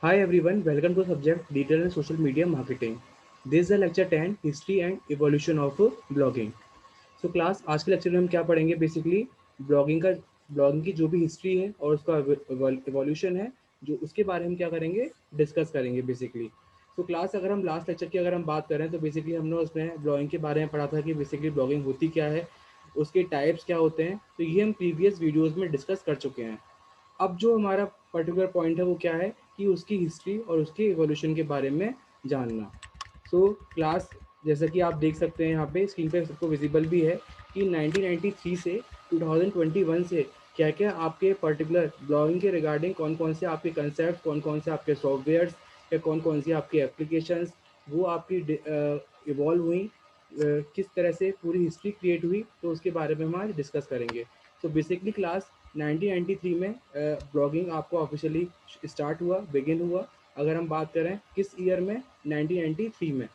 Hi everyone, welcome to subject Digital and Social Media Marketing. This is the lecture 10 History and Evolution of Blogging. So class आज के lecture में हम क्या पढ़ेंगे basically blogging की जो भी हिस्ट्री है और उसका एवोल्यूशन है जो उसके बारे में क्या करेंगे डिस्कस करेंगे बेसिकली। सो क्लास अगर हम लास्ट लेक्चर की अगर हम बात करें तो बेसिकली हमने उसमें ब्लॉगिंग के बारे में पढ़ा था कि बेसिकली ब्लॉगिंग होती क्या है, उसके टाइप्स क्या होते हैं, तो ये हम प्रीवियस वीडियोज़ में डिस्कस कर चुके हैं। अब जो हमारा पर्टिकुलर पॉइंट है वो क्या है कि उसकी हिस्ट्री और उसके इवोल्यूशन के बारे में जानना। सो क्लास जैसा कि आप देख सकते हैं यहाँ पे स्क्रीन पे सबको विजिबल भी है कि 1993 से 2021 से क्या क्या आपके पर्टिकुलर ब्लॉगिंग के रिगार्डिंग कौन कौन से आपके कंसेप्ट, कौन कौन से आपके सॉफ्टवेयर्स या कौन कौन सी आपकी एप्लीकेशंस वो आपकी इवॉल्व हुई, किस तरह से पूरी हिस्ट्री क्रिएट हुई, तो उसके बारे में हम आज डिस्कस करेंगे। सो बेसिकली क्लास 1993 में ब्लॉगिंग आपको ऑफिशियली स्टार्ट हुआ, बिगिन हुआ। अगर हम बात करें किस ईयर में, 1993 में।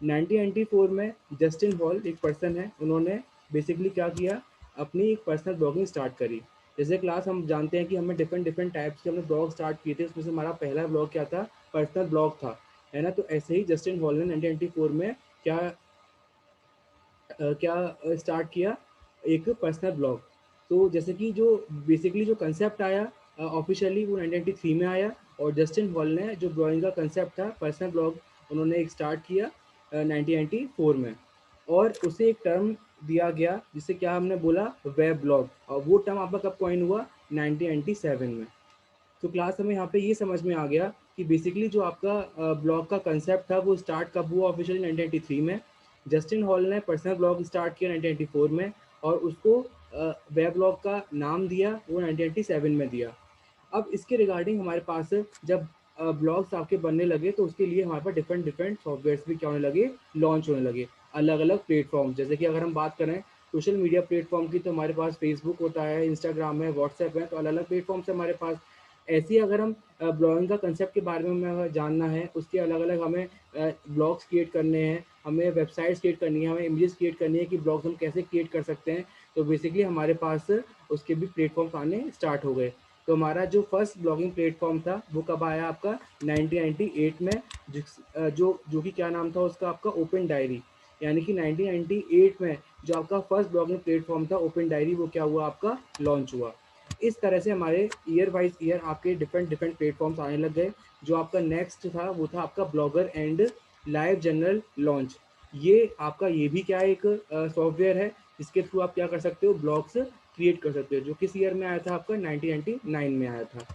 1994 में जस्टिन हॉल एक पर्सन है, उन्होंने बेसिकली क्या किया, अपनी एक पर्सनल ब्लॉगिंग स्टार्ट करी। जैसे क्लास हम जानते हैं कि हमें डिफरेंट डिफरेंट टाइप्स के हमने ब्लॉग स्टार्ट किए थे, उसमें से हमारा पहला ब्लॉग क्या था, पर्सनल ब्लॉग था, है ना। तो ऐसे ही जस्टिन हॉल ने 1994 में क्या क्या स्टार्ट किया, एक पर्सनल ब्लॉग। तो जैसे कि जो बेसिकली जो कंसेप्ट आया ऑफिशियली वो 1993 में आया, और जस्टिन हॉल ने जो ब्लॉगिंग का कंसेप्ट था पर्सनल ब्लॉग उन्होंने एक स्टार्ट किया 1994 में। और उसे एक टर्म दिया गया जिसे क्या हमने बोला, वेब ब्लॉग, और वो टर्म आपका कब कॉइन हुआ, 1997 में। तो क्लास हमें यहाँ पे ये समझ में आ गया कि बेसिकली जो आपका ब्लॉग का कंसेप्ट था वो स्टार्ट कब हुआ, ऑफिशियली 1993 में। जस्टिन हॉल ने पर्सनल ब्लॉग स्टार्ट किया 1994 में, और उसको वेब ब्लॉग का नाम दिया वो 1997 में दिया। अब इसके रिगार्डिंग हमारे पास जब ब्लॉग्स आपके बनने लगे तो उसके लिए हमारे पास डिफरेंट डिफरेंट सॉफ्टवेयर्स भी क्या होने लगे, लॉन्च होने लगे। अलग अलग प्लेटफॉर्म, जैसे कि अगर हम बात करें सोशल मीडिया प्लेटफॉर्म की, तो हमारे पास फेसबुक होता है, इंस्टाग्राम है, व्हाट्सएप है, तो अलग अलग प्लेटफॉर्म से हमारे पास। ऐसे ही अगर हम ब्लॉगिंग का कंसेप्ट के बारे में हमें जानना है, उसके अलग अलग हमें ब्लॉग्स क्रिएट करने हैं, हमें वेबसाइट्स क्रिएट करनी है, हमें इमेजेस क्रिएट करनी है कि ब्लॉग्स हम कैसे क्रिएट कर सकते हैं, तो बेसिकली हमारे पास उसके भी प्लेटफॉर्म्स आने स्टार्ट हो गए। तो हमारा जो फर्स्ट ब्लॉगिंग प्लेटफॉर्म था वो कब आया आपका, 1998 में, जो जो कि क्या नाम था उसका, आपका ओपन डायरी। यानी कि 1998 में जो आपका फर्स्ट ब्लॉगिंग प्लेटफॉर्म था ओपन डायरी, वो क्या हुआ, आपका लॉन्च हुआ। इस तरह से हमारे ईयर वाइज ईयर आपके डिफरेंट डिफरेंट प्लेटफॉर्म्स आने लग गए। जो आपका नेक्स्ट था वो था आपका blogger and live general launch. ये आपका ये भी क्या एक सॉफ्टवेयर है जिसके थ्रू आप क्या कर सकते हो, ब्लॉग्स क्रिएट कर सकते हो, जो किस ईयर में आया था आपका, 1999 में आया था।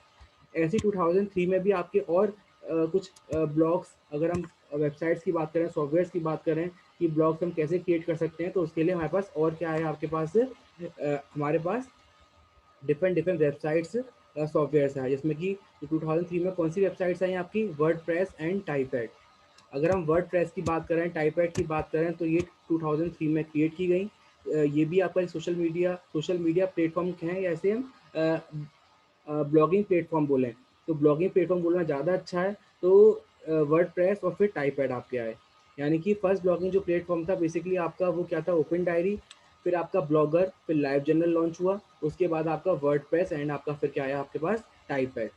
ऐसे 2003 में भी आपके और कुछ ब्लॉग्स, अगर हम वेबसाइट्स की बात करें, सॉफ्टवेयर्स की बात करें कि ब्लॉग्स हम कैसे क्रिएट कर सकते हैं, तो उसके लिए हमारे पास और क्या है, आपके पास हमारे पास डिफरेंट डिफरेंट वेबसाइट्स सॉफ्टवेयर्स हैं, जिसमें कि 2003 में कौन सी वेबसाइट्स आई आपकी, वर्डप्रेस एंड टाइपैड। अगर हम वर्डप्रेस की बात करें, टाइपैड की बात करें, तो ये 2003 में क्रिएट की गई। ये भी आपका एक सोशल मीडिया प्लेटफॉर्म है, या ऐसे हम ब्लॉगिंग प्लेटफॉर्म बोलें, तो ब्लॉगिंग प्लेटफॉर्म बोलना ज़्यादा अच्छा है। तो वर्डप्रेस और फिर टाइपैड आपके आए। यानी कि फर्स्ट ब्लॉगिंग जो प्लेटफॉर्म था बेसिकली आपका वो क्या था, ओपन डायरी, फिर आपका ब्लॉगर, फिर लाइव जर्नल लॉन्च हुआ, उसके बाद आपका वर्डप्रेस, एंड आपका फिर क्या आया आपके पास, टाइपैड।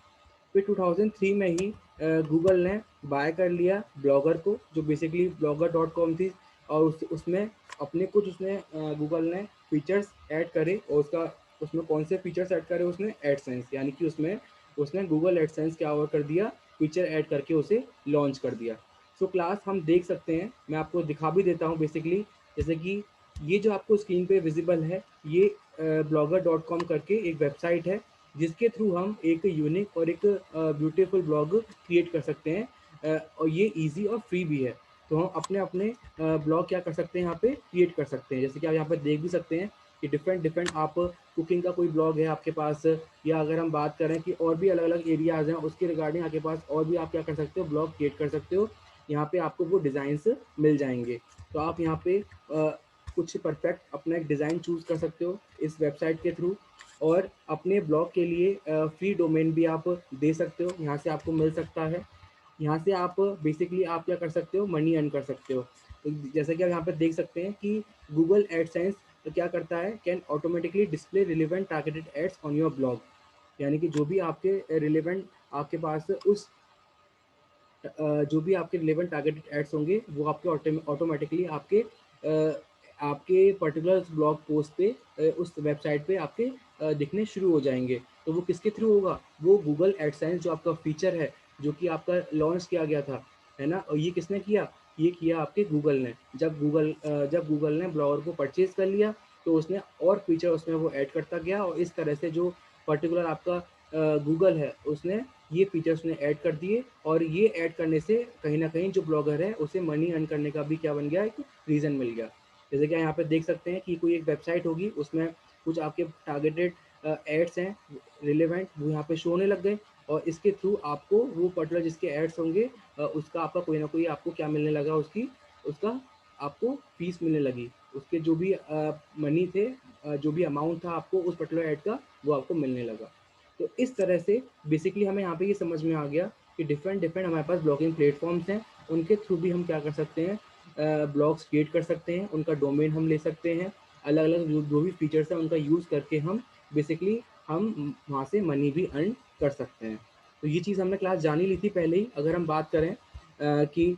फिर 2003 में ही गूगल ने बाय कर लिया ब्लॉगर को, जो बेसिकली ब्लॉगर डॉट कॉम थी, और उसमें अपने कुछ उसने गूगल ने फीचर्स ऐड करे, और उसमें कौन से फीचर्स ऐड करे, उसने एडसेंस, यानी कि उसमें उसने गूगल एडसेंस क्या और कर दिया, फीचर ऐड करके उसे लॉन्च कर दिया। सो क्लास हम देख सकते हैं, मैं आपको दिखा भी देता हूँ बेसिकली, जैसे कि ये जो आपको स्क्रीन पे विजिबल है, ये ब्लॉगर डॉट कॉम करके एक वेबसाइट है, जिसके थ्रू हम एक यूनिक और एक ब्यूटीफुल ब्लॉग क्रिएट कर सकते हैं। और ये इजी और फ्री भी है। तो हम अपने अपने ब्लॉग क्या कर सकते हैं, यहाँ पे क्रिएट कर सकते हैं। जैसे कि आप यहाँ पे देख भी सकते हैं कि डिफरेंट डिफरेंट आप कुकिंग का कोई ब्लॉग है आपके पास, या अगर हम बात करें कि और भी अलग अलग एरियाज़ हैं उसके रिगार्डिंग आपके पास, और भी आप क्या कर सकते हो, ब्लॉग क्रिएट कर सकते हो। यहाँ पे आपको वो डिज़ाइंस मिल जाएंगे। तो आप यहाँ पे कुछ परफेक्ट अपना एक डिज़ाइन चूज़ कर सकते हो इस वेबसाइट के थ्रू, और अपने ब्लॉग के लिए फ्री डोमेन भी आप दे सकते हो, यहाँ से आपको मिल सकता है। यहाँ से आप बेसिकली आप क्या कर सकते हो, मनी अर्न कर सकते हो। तो जैसे कि आप यहाँ पे देख सकते हैं कि गूगल एडसेंस क्या करता है, can automatically display relevant targeted ads on your blog. यानी कि जो भी आपके रिलेवेंट आपके पास उस जो भी आपके रिलेवेंट टारगेटेड एड्स होंगे वो आपके ऑटोमेटिकली आपके पर्टिकुलर ब्लॉग पोस्ट पे उस वेबसाइट पे आपके दिखने शुरू हो जाएंगे। तो वो किसके थ्रू होगा? वो गूगल एडसेंस जो आपका फीचर है, जो कि आपका लॉन्च किया गया था, है ना? और ये किसने किया? ये किया आपके गूगल ने। जब गूगल ने ब्लॉगर को परचेज कर लिया, तो उसने और फीचर उसमें वो ऐड करता गया, और इस तरह से जो पर्टिकुलर आपका गूगल है, उसने ये फीचर्स ने ऐड कर दिए, और ये ऐड करने से कहीं न कहीं जो ब्लॉगर है उसे मनी अर्न करने का भी क्या बन गया, एक रीज़न मिल गया। जैसे कि आप यहाँ पे देख सकते हैं कि कोई एक वेबसाइट होगी, उसमें कुछ आपके टारगेटेड एड्स हैं रिलेवेंट, वो यहाँ पे शो होने लग गए, और इसके थ्रू आपको वो पर्टिकुलर जिसके एड्स होंगे उसका आपका कोई ना कोई आपको क्या मिलने लगा, उसका आपको फीस मिलने लगी। उसके जो भी मनी थे, जो भी अमाउंट था आपको उस पर्टिकुलर ऐड का, वो आपको मिलने लगा। तो इस तरह से बेसिकली हमें यहाँ पे ये समझ में आ गया कि डिफरेंट डिफरेंट हमारे पास ब्लॉगिंग प्लेटफॉर्म्स हैं, उनके थ्रू भी हम क्या कर सकते हैं, ब्लॉग्स क्रिएट कर सकते हैं, उनका डोमेन हम ले सकते हैं, अलग अलग जो भी फीचर्स हैं उनका यूज़ करके हम वहाँ से मनी भी अर्न कर सकते हैं। तो ये चीज़ हमने क्लास जान ही ली थी पहले ही। अगर हम बात करें कि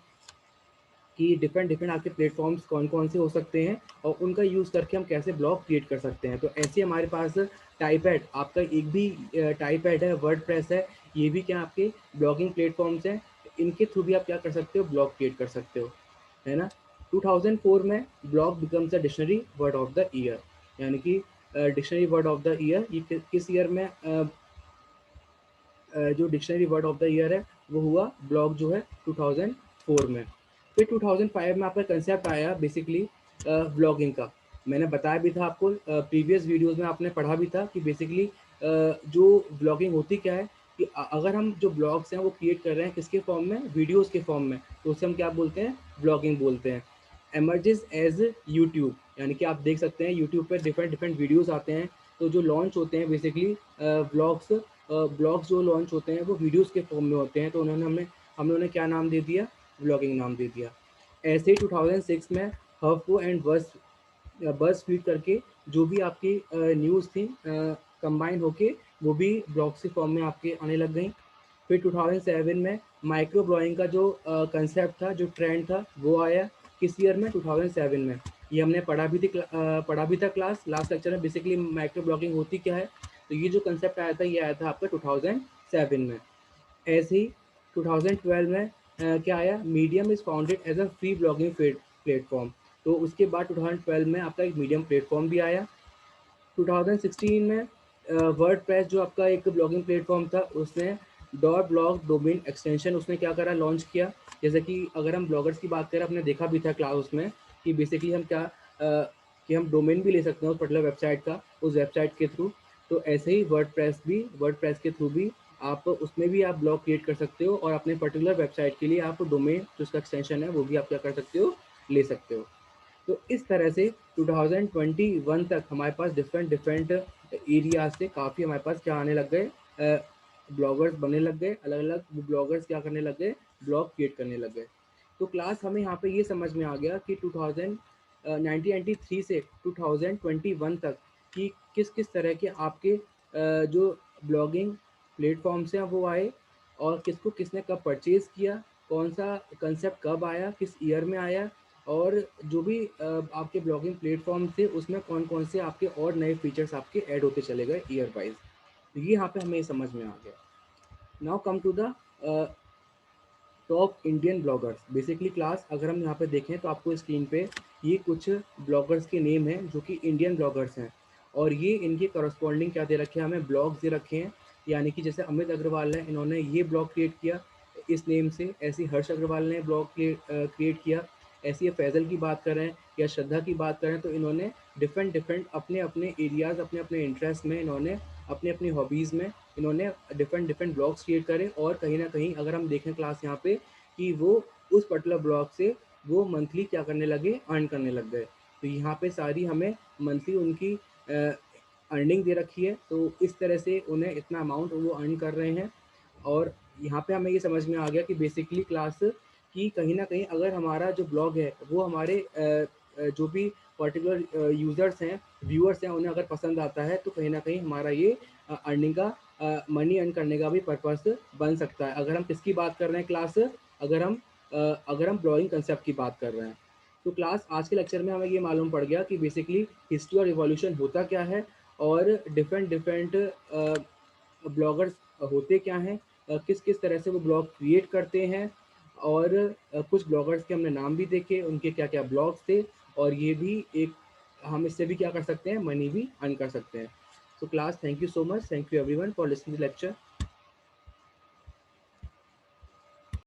डिफरेंट डिफरेंट आपके प्लेटफॉर्म्स कौन कौन से हो सकते हैं, और उनका यूज़ करके हम कैसे ब्लॉग क्रिएट कर सकते हैं। तो ऐसे हमारे पास टाइपैड, आपका एक भी टाइपैड है, वर्डप्रेस है, ये भी क्या आपके ब्लॉगिंग प्लेटफॉर्म्स हैं। इनके थ्रू भी आप क्या कर सकते हो, ब्लॉग क्रिएट कर सकते हो, है ना? 2004 में blog becomes the dictionary word of the year, यानी कि dictionary word of the year, ये किस ईयर में जो dictionary word of the year है वो हुआ ब्लॉग जो है 2004 में। फिर 2005 में आपका कंसेप्ट आया बेसिकली ब्लॉगिंग का। मैंने बताया भी था आपको, प्रीवियस वीडियोस में आपने पढ़ा भी था कि बेसिकली जो ब्लॉगिंग होती क्या है, कि अगर हम जो ब्लॉग्स हैं वो क्रिएट कर रहे हैं किसके फॉर्म में, वीडियोस के फॉर्म में, तो उसे हम क्या बोलते हैं, ब्लॉगिंग बोलते हैं। एमर्जेस एज यूट्यूब, यानी कि आप देख सकते हैं यूट्यूब पे डिफरेंट डिफरेंट वीडियोस आते हैं, तो जो लॉन्च होते हैं बेसिकली ब्लॉग्स जो लॉन्च होते हैं वो वीडियोस के फॉर्म में होते हैं, तो हमने उन्हें क्या नाम दे दिया, ब्लॉगिंग नाम दे दिया। ऐसे ही 2006 में हफपो एंड बस फीड करके जो भी आपकी न्यूज़ थी कंबाइन होके वो भी ब्लॉग्स के फॉर्म में आपके आने लग गई। फिर 2007 में माइक्रो ब्लॉगिंग का जो कंसेप्ट था, जो ट्रेंड था, वो आया किस ईयर में, 2007 में। ये हमने पढ़ा भी था क्लास लास्ट लेक्चर में, बेसिकली माइक्रो ब्लॉगिंग होती क्या है। तो ये जो कंसेप्ट आया था, ये आया था आपका 2007 में। ऐसे ही 2012 में क्या आया, Medium is founded as a free blogging platform. तो उसके बाद 2012 में आपका एक मीडियम प्लेटफॉर्म भी आया। 2016 में वर्डप्रेस जो आपका एक ब्लॉगिंग प्लेटफॉर्म था, उसने डॉट ब्लॉग डोमेन एक्सटेंशन उसने क्या करा, लॉन्च किया। जैसे कि अगर हम ब्लॉगर्स की बात करें, आपने देखा भी था क्लास उसमें कि बेसिकली कि हम डोमेन भी ले सकते हैं उस पर्टिकुलर वेबसाइट का, उस वेबसाइट के थ्रू। तो ऐसे ही वर्डप्रेस के थ्रू भी आप उसमें भी आप ब्लॉग क्रिएट कर सकते हो, और अपने पर्टिकुलर वेबसाइट के लिए आप डोमेन जो उसका एक्सटेंशन है वो भी आप क्या कर सकते हो, ले सकते हो। तो इस तरह से 2021 तक हमारे पास डिफरेंट डिफरेंट एरिया से काफ़ी हमारे पास क्या आने लग गए, ब्लॉगर्स बनने लग गए, अलग अलग ब्लॉगर्स क्या करने लग गए, ब्लॉग क्रिएट करने लग गए। तो क्लास हमें यहाँ पे ये समझ में आ गया कि 1993 से 2021 तक कि किस किस तरह के आपके जो ब्लॉगिंग प्लेटफॉर्म्स हैं वो आए, और किसको किसने कब परचेज़ किया, कौन सा कंसेप्ट कब आया, किस ईयर में आया, और जो भी आपके ब्लॉगिंग प्लेटफॉर्म थे उसमें कौन कौन से आपके और नए फीचर्स आपके ऐड होते चले गए ईयर वाइज। तो ये यहाँ पे हमें समझ में आ गया। Now come to the top Indian bloggers. Basically class अगर हम यहाँ पे देखें तो आपको स्क्रीन पे ये कुछ ब्लॉगर्स के नेम हैं जो कि इंडियन ब्लॉगर्स हैं, और ये इनके करस्पॉन्डिंग क्या दे रखे हैं, हमें ब्लॉग्स दे रखे हैं। यानी कि जैसे अमित अग्रवाल है, इन्होंने ये ब्लॉग क्रिएट किया इस नेम से, ऐसे ही हर्ष अग्रवाल ने ब्लॉग क्रिएट किया। ऐसे ही फैज़ल की बात करें या श्रद्धा की बात करें, तो इन्होंने डिफरेंट डिफरेंट अपने अपने एरियाज़, अपने अपने इंटरेस्ट में, इन्होंने अपनी अपनी हॉबीज़ में इन्होंने डिफरेंट डिफरेंट ब्लॉग्स क्रिएट करे, और कहीं ना कहीं अगर हम देखें क्लास यहाँ पे कि वो उस पर्टिकुलर ब्लॉग से वो मंथली क्या करने लगे, अर्न करने लग गए। तो यहाँ पे सारी हमें मंथली उनकी अर्निंग दे रखी है, तो इस तरह से उन्हें इतना अमाउंट वो अर्न कर रहे हैं। और यहाँ पे हमें ये समझ में आ गया कि बेसिकली क्लास कि कहीं ना कहीं अगर हमारा जो ब्लॉग है वो हमारे जो भी पर्टिकुलर यूज़र्स हैं, व्यूअर्स हैं, उन्हें अगर पसंद आता है, तो कहीं ना कहीं हमारा ये अर्निंग का मनी अर्न करने का भी पर्पस बन सकता है। अगर हम किसकी बात कर रहे हैं क्लास, अगर हम ब्लॉगिंग कंसेप्ट की बात कर रहे हैं। तो क्लास आज के लेक्चर में हमें ये मालूम पड़ गया कि बेसिकली हिस्ट्री और रिवॉल्यूशन होता क्या है, और डिफरेंट डिफरेंट ब्लॉगर्स होते क्या हैं, किस किस तरह से वो ब्लॉग क्रिएट करते हैं, और कुछ ब्लॉगर्स के हमने नाम भी देखे, उनके क्या क्या ब्लॉग्स थे, और ये भी एक हम इससे भी क्या कर सकते हैं, मनी भी अर्न कर सकते हैं। So class, thank you so much. Thank you everyone for listening to the lecture.